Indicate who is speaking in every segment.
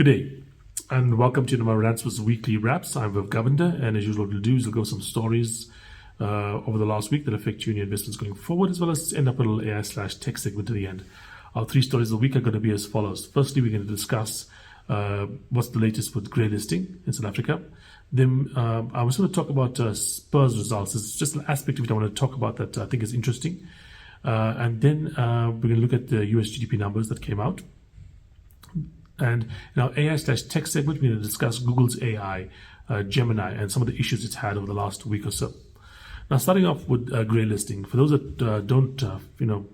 Speaker 1: day, and welcome to my Ransom's weekly wraps. I'm Viv Govender, and as usual, what we'll do is we'll go some stories over the last week that affect you and your investments going forward, as well as end up with a little AI/tech segment at the end. Our three stories of the week are going to be as follows. Firstly, we're going to discuss what's the latest with greylisting in South Africa. Then I was going to talk about Spur's results. It's just an aspect of it I want to talk about that I think is interesting. And then we're going to look at the US GDP numbers that came out. And in our AI/tech segment, we're going to discuss Google's AI, Gemini, and some of the issues it's had over the last week or so. Now, starting off with greylisting. For those that don't,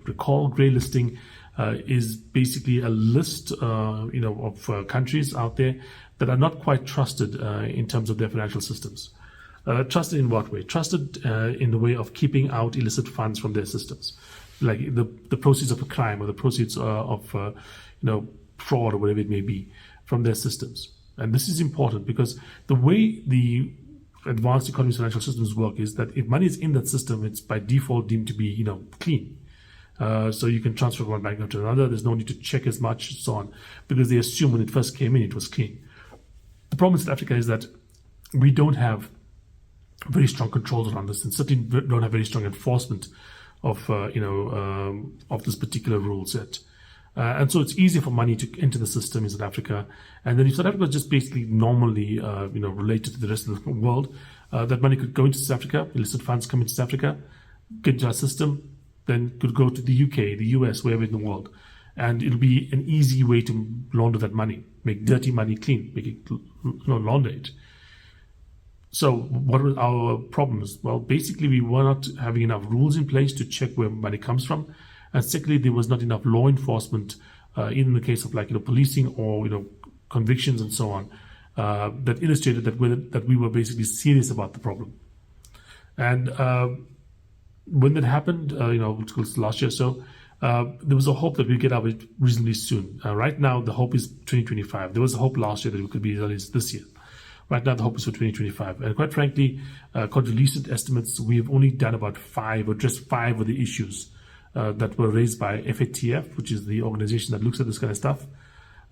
Speaker 1: recall, greylisting is basically a list, of countries out there that are not quite trusted in terms of their financial systems. Trusted in what way? Trusted in the way of keeping out illicit funds from their systems, like the proceeds of a crime or the proceeds of fraud or whatever it may be from their systems. And this is important because the way the advanced economy's financial systems work is that if money is in that system, it's by default deemed to be clean. So you can transfer from one bank account to another. There's no need to check as much and so on, because they assume when it first came in it was clean. The problem in South Africa is that we don't have very strong controls around this, and certainly don't have very strong enforcement of this particular rule set. And so it's easier for money to enter the system in South Africa. And then if South Africa is just basically normally, related to the rest of the world, that money could go into South Africa, illicit funds come into South Africa, get into our system, then could go to the UK, the US, wherever in the world. And it'll be an easy way to launder that money, make dirty money clean, make it, launder it. So what were our problems? Well, basically we were not having enough rules in place to check where money comes from. And secondly, there was not enough law enforcement, in the case of policing or convictions and so on, that illustrated that we were basically serious about the problem. And when that happened, which was last year or so, there was a hope that we'd get out of it reasonably soon. Right now, the hope is 2025. There was a hope last year that it could be as early as this year. Right now, the hope is for 2025. And quite frankly, according to recent estimates, we have only done about addressed five of the issues that were raised by FATF, which is the organization that looks at this kind of stuff.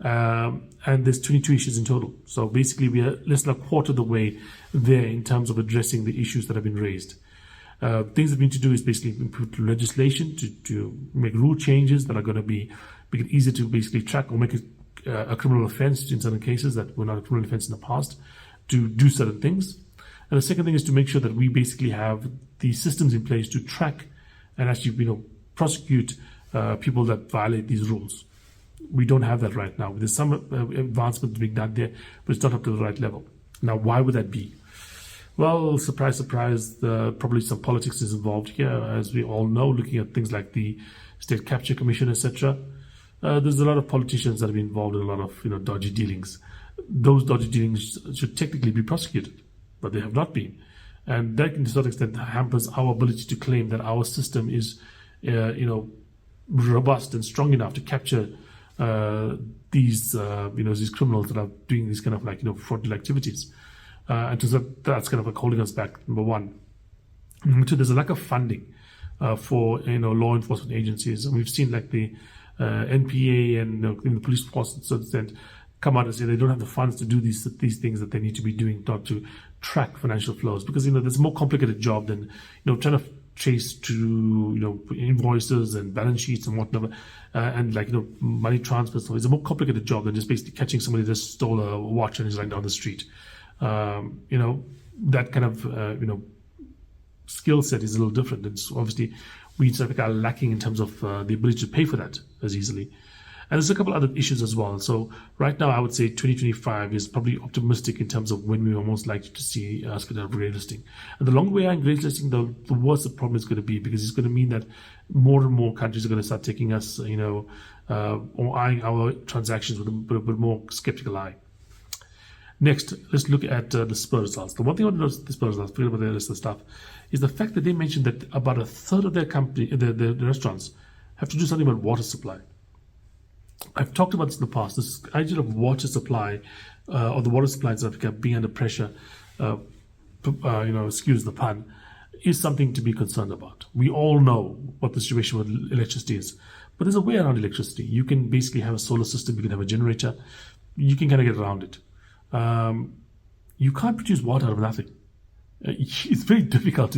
Speaker 1: And there's 22 issues in total. So basically, we are less than a quarter of the way there in terms of addressing the issues that have been raised. Things that we need to do is basically put legislation to make rule changes that are going to make it easier to basically track or make it a criminal offense in certain cases that were not a criminal offense in the past, to do certain things. And the second thing is to make sure that we basically have the systems in place to track and actually, prosecute people that violate these rules. We don't have that right now. There's some advancement being done there, but it's not up to the right level. Now, why would that be? Well, surprise, surprise, probably some politics is involved here, as we all know, looking at things like the State Capture Commission, etc. There's a lot of politicians that have been involved in a lot of dodgy dealings. Those dodgy dealings should technically be prosecuted, but they have not been. And that, to a certain extent, hampers our ability to claim that our system is robust and strong enough to capture these criminals that are doing these kind of fraudulent activities. And that's kind of holding us back, number one. Number two, there's a lack of funding for law enforcement agencies, and we've seen the NPA and the police force to a certain extent come out and say they don't have the funds to do these things that they need to be doing, not to track financial flows, because there's a more complicated job than trying to trace to invoices and balance sheets and whatnot, and money transfers. So it's a more complicated job than just basically catching somebody that just stole a watch and is running down the street. That kind of skill set is a little different. It's obviously we in South Africa are lacking in terms of the ability to pay for that as easily. And there's a couple other issues as well. So right now, I would say 2025 is probably optimistic in terms of when we are most likely to see us get out of greylisting. And the longer we are in greylisting, the worse the problem is going to be, because it's going to mean that more and more countries are going to start taking us, or eyeing our transactions with a bit more skeptical eye. Next, let's look at the Spur results. The one thing I want to notice the Spur results, forget about the rest of the stuff, is the fact that they mentioned that about a third of their company, the restaurants, have to do something about water supply. I've talked about this in the past. This idea of water supply, or the water supply in South Africa being under pressure, excuse the pun, is something to be concerned about. We all know what the situation with electricity is, but there's a way around electricity. You can basically have a solar system, you can have a generator, you can kind of get around it. You can't produce water out of nothing. It's very difficult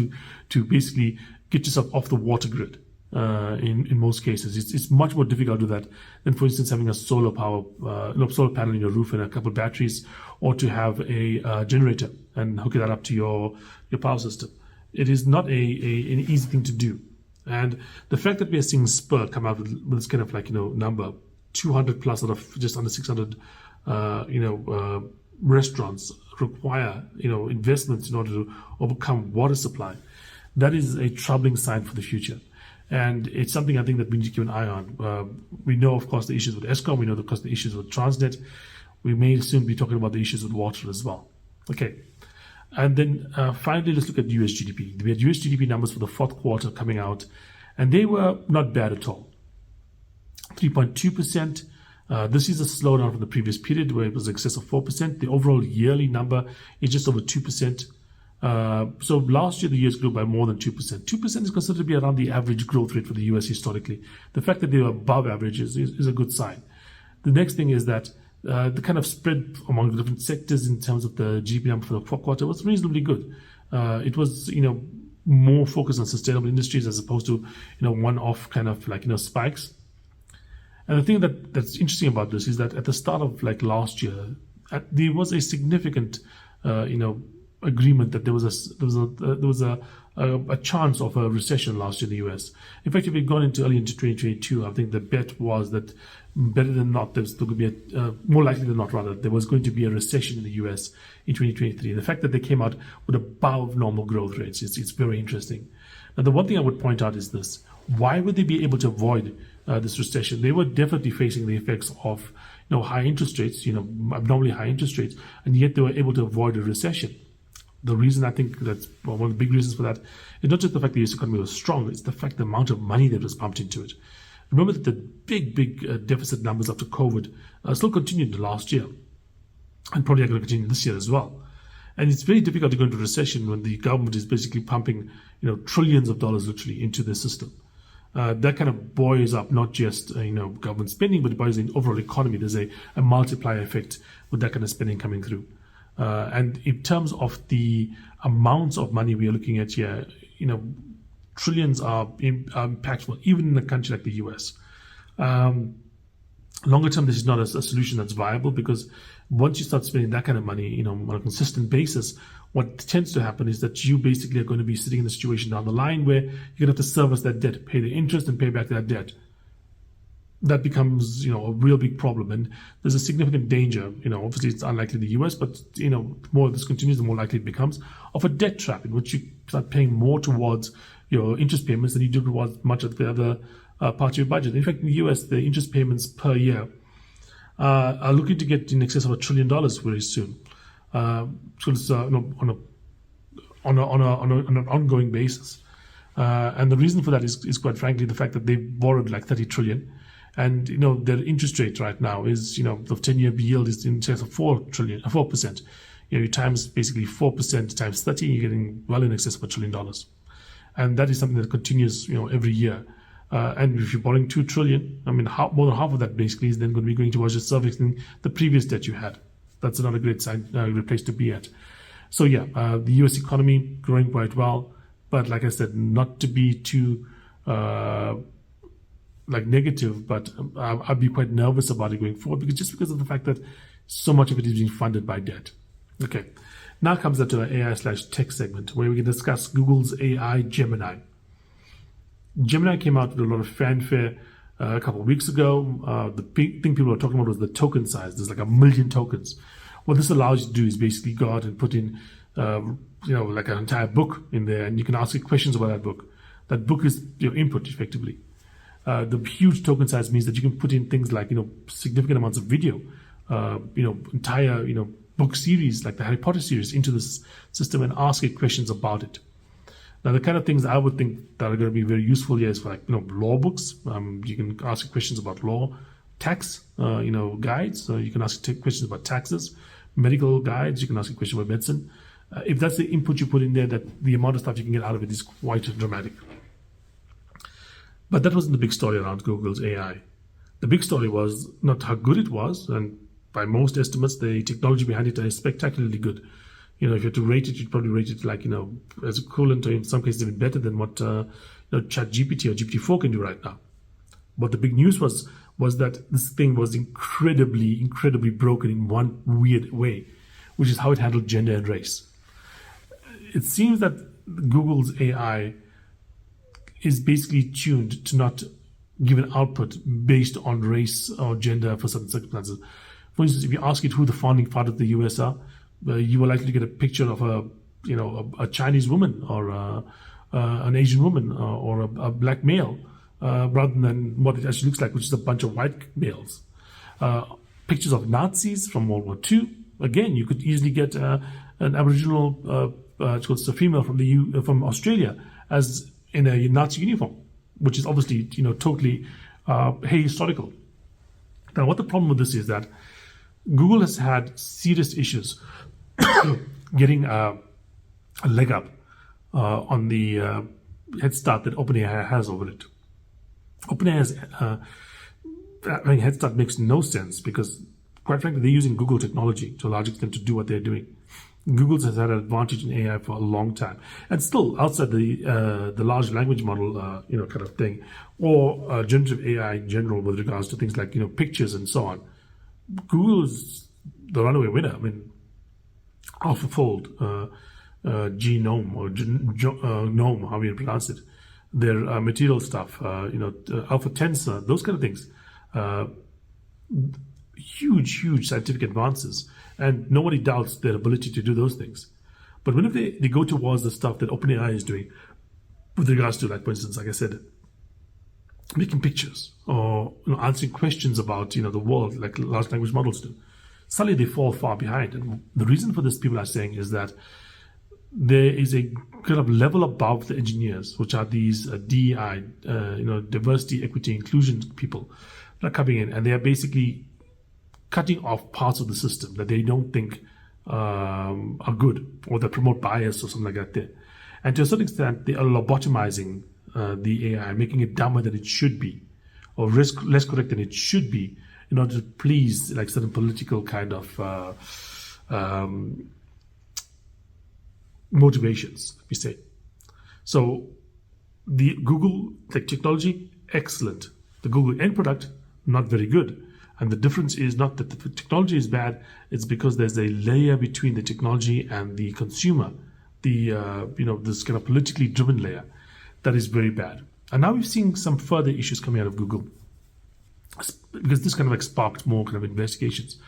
Speaker 1: to basically get yourself off the water grid. In most cases, it's much more difficult to do that than, for instance, having a solar panel in your roof and a couple of batteries, or to have a generator and hook that up to your power system. It is not an easy thing to do. And the fact that we are seeing Spur come out with this kind of number 200 plus out of just under 600 restaurants require investments in order to overcome water supply. That is a troubling sign for the future, and it's something I think that we need to keep an eye on. We know, of course, the issues with Eskom. We know, of course, the issues with Transnet. We may soon be talking about the issues with water as well. Okay, and then finally, let's look at US GDP. We had US GDP numbers for the fourth quarter coming out, and they were not bad at all. 3.2%. This is a slowdown from the previous period where it was in excess of 4%. The overall yearly number is just over 2%. So last year, the US grew by more than 2%. 2% is considered to be around the average growth rate for the US historically. The fact that they were above average is a good sign. The next thing is that the kind of spread among the different sectors in terms of the GDP number for the fourth quarter was reasonably good. It was, more focused on sustainable industries as opposed to, one-off kind of spikes. And the thing that's interesting about this is that at the start of last year, there was a significant, agreement that there was a chance of a recession last year in the US. In fact, if we gone early into 2022, I think the bet was that better than not, there could be more likely than not, rather, there was going to be a recession in the US in 2023. The fact that they came out with above normal growth rates, it's very interesting. Now, the one thing I would point out is this: why would they be able to avoid this recession? They were definitely facing the effects of high interest rates, abnormally high interest rates, and yet they were able to avoid a recession. The reason I think that's one of the big reasons for that is not just the fact the US economy was strong, it's the fact the amount of money that was pumped into it. Remember that the big deficit numbers after COVID still continued the last year, and probably are going to continue this year as well. And it's very difficult to go into recession when the government is basically pumping trillions of dollars literally into the system. That kind of buoys up not just government spending, but it buoys the overall economy. There's a multiplier effect with that kind of spending coming through. And in terms of the amounts of money we are looking at here, trillions are impactful, even in a country like the US. Longer term, this is not a solution that's viable, because once you start spending that kind of money, on a consistent basis, what tends to happen is that you basically are going to be sitting in a situation down the line where you're going to have to service that debt, pay the interest, and pay back that debt. That becomes, a real big problem, and there's a significant danger. Obviously it's unlikely in the US, but the more this continues, the more likely it becomes of a debt trap in which you start paying more towards your interest payments than you do towards much of the other parts of your budget. In fact, in the US, the interest payments per year are looking to get in excess of $1 trillion very soon. So it's on an ongoing basis, and the reason for that is quite frankly the fact that they've borrowed like 30 trillion. And their interest rate right now is the 10-year yield is in excess of 4%. You times basically 4% times 30, you're getting well in excess of $1 trillion, and that is something that continues every year. And if you're borrowing 2 trillion, more than half of that basically is then going to be going towards just servicing the previous debt you had. That's not a great place to be at. So the US economy growing quite well, but like I said, not to be too negative, but I'd be quite nervous about it going forward, because of the fact that so much of it is being funded by debt. Okay, now comes to our AI/tech segment, where we can discuss Google's AI Gemini. Gemini came out with a lot of fanfare a couple of weeks ago. The big thing people were talking about was the token size. There's like 1 million tokens. What this allows you to do is basically go out and put in, like an entire book in there, and you can ask it questions about that book. That book is your input, effectively. The huge token size means that you can put in things like, significant amounts of video, entire, book series like the Harry Potter series into this system and ask it questions about it. Now, the kind of things I would think that are going to be very useful here is for law books. You can ask it questions about law, tax, guides. You can ask it questions about taxes, medical guides. You can ask it questions about medicine. If that's the input you put in there, that the amount of stuff you can get out of it is quite dramatic. But that wasn't the big story around Google's AI. The big story was not how good it was, and by most estimates, the technology behind it is spectacularly good. If you had to rate it, you'd probably rate it like, as equivalent, or in some cases even better than what Chat GPT or GPT-4 can do right now. But the big news was that this thing was incredibly broken in one weird way, which is how it handled gender and race. It seems that Google's AI is basically tuned to not give an output based on race or gender for certain circumstances. For instance, if you ask it who the founding fathers of the US are, you are likely to get a picture of a Chinese woman or an Asian woman or a black male, rather than what it actually looks like, which is a bunch of white males. Pictures of Nazis from World War II. Again, you could easily get an Aboriginal it's called a female from Australia as in a Nazi uniform, which is obviously totally historical. Now, what the problem with this is that Google has had serious issues getting a leg up on the head start that OpenAI has over it. OpenAI's head start makes no sense because, quite frankly, they're using Google technology to a large extent to do what they're doing. Google has had an advantage in AI for a long time, and still outside the large language model, kind of thing, or generative AI in general with regards to things like pictures and so on. Google is the runaway winner. I mean, AlphaFold, Genome or Gnome, how you pronounce it, their material stuff, Alpha Tensor, those kind of things. Huge scientific advances, and nobody doubts their ability to do those things. But whenever they go towards the stuff that OpenAI is doing with regards to, like, for instance, like I said, making pictures or answering questions about the world like large language models do, suddenly they fall far behind. And the reason for this, people are saying, is that there is a kind of level above the engineers, which are these DEI, diversity, equity, inclusion people that are coming in, and they are basically cutting off parts of the system that they don't think are good, or that promote bias or something like that there. And to a certain extent, they are lobotomizing the AI, making it dumber than it should be, or less correct than it should be, in order to please like certain political kind of motivations, we say. So the Google technology, excellent. The Google end product, not very good. And the difference is not that the technology is bad, it's because there's a layer between the technology and the consumer, this kind of politically driven layer that is very bad. And now we've seen some further issues coming out of Google, because this kind of like sparked more kind of investigations.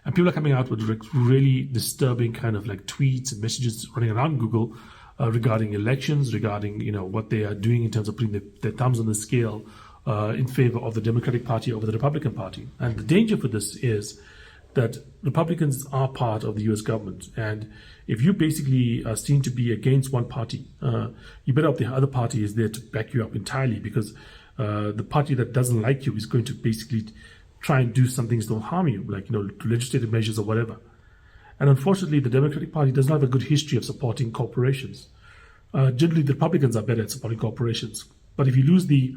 Speaker 1: And people are coming out with really disturbing kind of like tweets and messages running around Google regarding elections, regarding what they are doing in terms of putting their thumbs on the scale in favor of the Democratic Party over the Republican Party. And the danger for this is that Republicans are part of the US government. And if you basically are seen to be against one party, you better hope the other party is there to back you up entirely, because the party that doesn't like you is going to basically try and do some things that will harm you, like legislative measures or whatever. And unfortunately, the Democratic Party does not have a good history of supporting corporations. Generally, the Republicans are better at supporting corporations. But if you lose the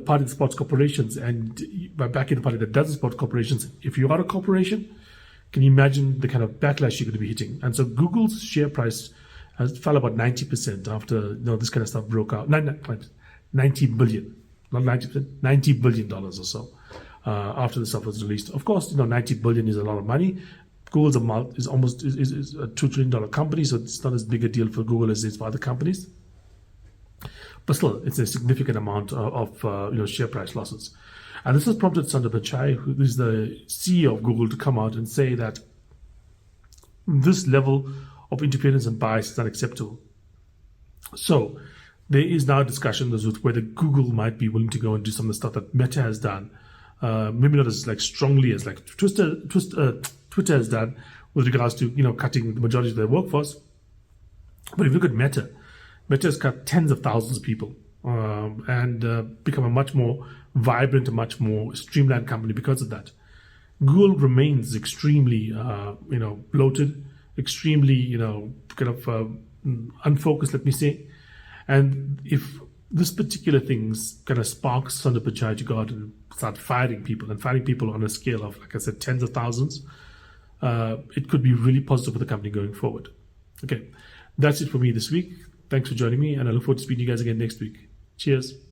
Speaker 1: party that supports corporations and by backing the party that doesn't support corporations, if you are a corporation, can you imagine the kind of backlash you're going to be hitting? And so Google's share price fell about 90% after this kind of stuff broke out. 90 billion, not 90%, $90 billion or so after the stuff was released. Of course, 90 billion is a lot of money. Google's is almost a $2 trillion company, so it's not as big a deal for Google as it is for other companies. But still, it's a significant amount of share price losses. And this has prompted Sundar Pichai, who is the CEO of Google, to come out and say that this level of interference and bias is unacceptable. So there is now a discussion with whether Google might be willing to go and do some of the stuff that Meta has done, maybe not as like strongly as like Twitter has done with regards to cutting the majority of their workforce. But if you look at Meta has cut tens of thousands of people and become a much more vibrant, a much more streamlined company because of that. Google remains extremely, bloated, extremely, kind of unfocused, let me say. And if this particular thing's kind of sparks Sundar Pichai to go out and start firing people, and firing people on a scale of, like I said, tens of thousands. It could be really positive for the company going forward. Okay, that's it for me this week. Thanks for joining me, and I look forward to speaking to you guys again next week. Cheers.